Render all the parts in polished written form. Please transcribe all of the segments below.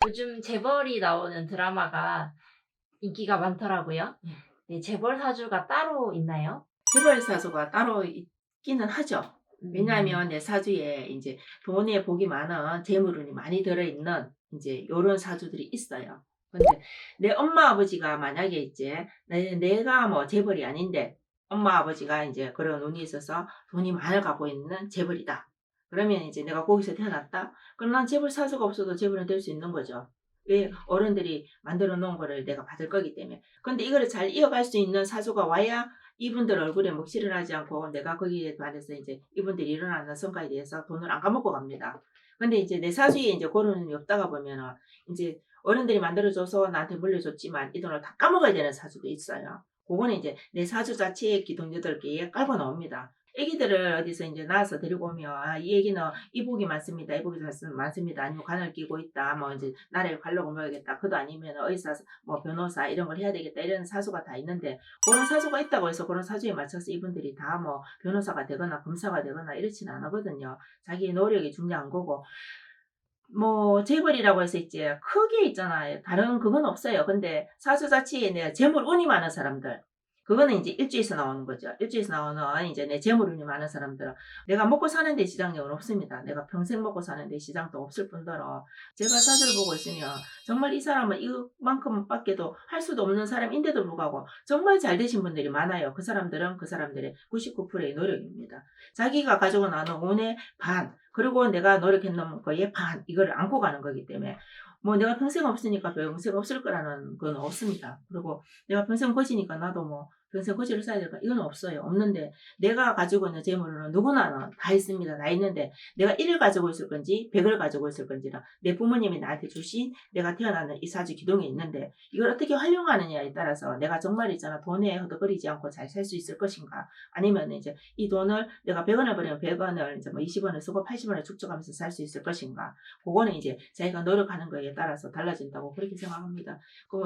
요즘 재벌이 나오는 드라마가 인기가 많더라고요. 네, 재벌 사주가 따로 있나요? 재벌 사주가 따로 있기는 하죠. 음. 왜냐하면 내 사주에 이제 돈에 복이 많은 재물운이 많이 들어있는 이제 요런 사주들이 있어요. 근데 내 엄마 아버지가 만약에 이제 내가 뭐 재벌이 아닌데 엄마 아버지가 이제 그런 운이 있어서 돈이 많이 갖고 있는 재벌이다. 그러면 이제 내가 거기서 태어났다? 그럼 난 재벌 사주가 없어도 재벌은 될 수 있는 거죠. 왜? 어른들이 만들어 놓은 거를 내가 받을 거기 때문에. 근데 이거를 잘 이어갈 수 있는 사주가 와야 이분들 얼굴에 먹칠을 하지 않고 내가 거기에 반해서 이제 이분들이 일어나는 성과에 대해서 돈을 안 까먹고 갑니다. 근데 이제 내 사주에 이제 그런 일이 없다가 보면은 이제 어른들이 만들어줘서 나한테 물려줬지만 이 돈을 다 까먹어야 되는 사주도 있어요. 그거는 이제 내 사주 자체의 기둥 8개에 깔고 나옵니다. 애기들을 어디서 이제 낳아서 데리고 오면 이 애기는 이복이 많습니다. 이복이 많습니다. 아니면 관을 끼고 있다. 뭐 이제 나라를 관록을 먹어야겠다. 그도 아니면 의사, 뭐 변호사 이런 걸 해야 되겠다. 이런 사주가 다 있는데 그런 사주가 있다고 해서 그런 사주에 맞춰서 이분들이 다 뭐 변호사가 되거나 검사가 되거나 이렇지는 않거든요. 자기의 노력이 중요한 거고 뭐 재벌이라고 해서 이제 크게 있잖아요. 다른 그건 없어요. 근데 사주 자체에 내 재물 운이 많은 사람들 그거는 이제 일주에서 나오는 거죠. 일주에서 나오는 이제 내 재물 운이 많은 사람들은 내가 먹고 사는 데 시장력은 없습니다. 내가 평생 먹고 사는 데 시장도 없을 뿐더러 제가 사주를 보고 있으면 정말 이 사람은 이만큼밖에도 할 수도 없는 사람인데도 불구하고 정말 잘 되신 분들이 많아요. 그 사람들은 그 사람들의 99%의 노력입니다. 자기가 가지고 나는 운의 반 그리고 내가 노력했는 거에 반 이거를 안고 가는 거기 때문에 뭐 내가 평생 없으니까 평생 없을 거라는 건 없습니다. 그리고 내가 평생 거지니까 나도 뭐 평생 거지를 써야 될까 이건 없어요. 없는데 내가 가지고 있는 재물은 누구나 다 있습니다. 다 있는데 내가 1을 가지고 있을 건지 100을 가지고 있을 건지는 내 부모님이 나한테 주신 내가 태어나는 이 사주 기둥이 있는데 이걸 어떻게 활용하느냐에 따라서 내가 정말 있잖아 돈에 허덕거리지 않고 잘 살 수 있을 것인가 아니면 이제 이 돈을 내가 100원을 버리면 100원을 이제 뭐 20원을 쓰고 80원을 축적하면서 살 수 있을 것인가. 그거는 이제 자기가 노력하는 거에 따라서 달라진다고 그렇게 생각합니다. 그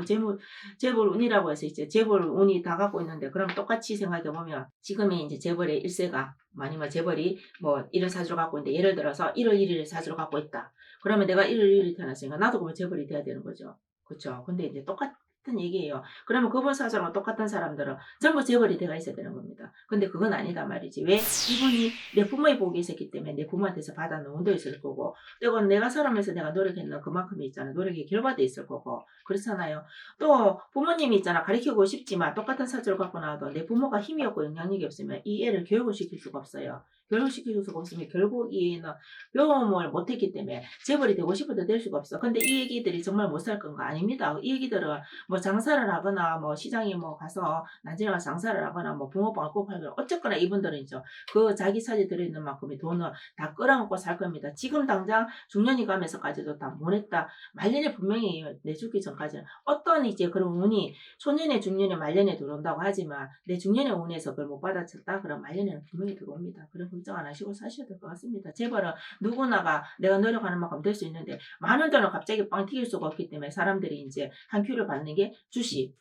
재벌 운이라고 해서 이제 재벌 운이 다 갖고 있는데 그럼 똑같이 생각해 보면 지금이 이제 재벌의 일세가 아니면 재벌이 뭐 이런 사주를 갖고 있는데 예를 들어서 1월 1일 사주를 갖고 있다. 그러면 내가 1월 1일 태어났으니까 나도 그러면 재벌이 돼야 되는 거죠. 그렇죠. 근데 이제 똑같은 얘기예요. 그러면 그분 사주랑 똑같은 사람들은 전부 재벌이 돼가 있어야 되는 겁니다. 근데 그건 아니다 말이지. 왜? 이분이 내 부모의 복이 있었기 때문에 내 부모한테서 받아놓은 운도 있을 거고 또 내가 살아면서 내가 노력했는 그만큼이 있잖아. 노력의 결과도 있을 거고 그렇잖아요. 또 부모님이 있잖아. 가르치고 싶지만 똑같은 사주를 갖고 나와도 내 부모가 힘이 없고 영향력이 없으면 이 애를 교육을 시킬 수가 없어요. 교육을 시킬 수가 없으면 결국 이 애는 배움을 못했기 때문에 재벌이 되고 싶어도 될 수가 없어. 근데 이 애기들이 정말 못 살 건가? 아닙니다. 이 애기들은 뭐 장사를 하거나 뭐 시장에 뭐 가서 나중에 가서 장사를 하거나 뭐 붕어빵을 꼭 팔거나 어쨌거나 이분들은 이제 그 자기 사주에 들어있는 만큼의 돈을 다 끌어안고 살 겁니다. 지금 당장 중년이 가면서까지도 다 못했다. 말년에 분명히 내 죽기 전까지는 어떤 이제 그런 운이 초년에 중년에 말년에 들어온다고 하지만 내 중년의 운에서 그걸 못 받아쳤다 그럼 말년에는 분명히 들어옵니다. 그런 걱정 안 하시고 사셔야 될 것 같습니다. 재벌은 누구나가 내가 노력하는 만큼 될 수 있는데 많은 돈을 갑자기 빵 튀길 수가 없기 때문에 사람들이 이제 한 큐를 받는 게 주식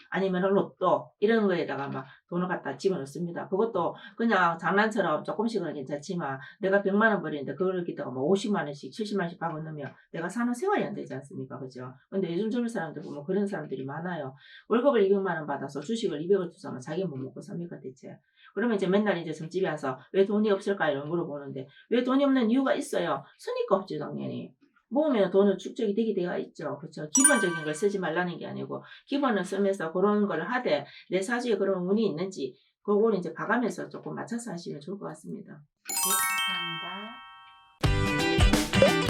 아니면 로또 이런 거에다가 막 돈을 갖다 집어넣습니다. 그것도 그냥 장난처럼 조금씩은 괜찮지만 내가 100만 원 버리는데 그걸 기다가 뭐 50만 원씩 70만 원씩 박아 넣으면 내가 사는 생활이 안 되지 않습니까? 그죠? 근데 요즘 젊은 사람들 보면 그런 사람들이 많아요. 월급을 200만 원 받아서 주식을 200을 투자하면 자기 뭐 먹고 삽니까 대체? 그러면 이제 맨날 이제 점집에 와서 왜 돈이 없을까 이런 물어보는데 왜 돈이 없는 이유가 있어요. 쓰니까 없지 당연히. 모으면 돈은 축적이 되게 되어 있죠. 그렇죠. 기본적인 걸 쓰지 말라는 게 아니고 기본을 쓰면서 그런 걸 하되 내 사주에 그런 운이 있는지 그거를 이제 봐가면서 조금 맞춰서 하시면 좋을 것 같습니다. 네, 감사합니다.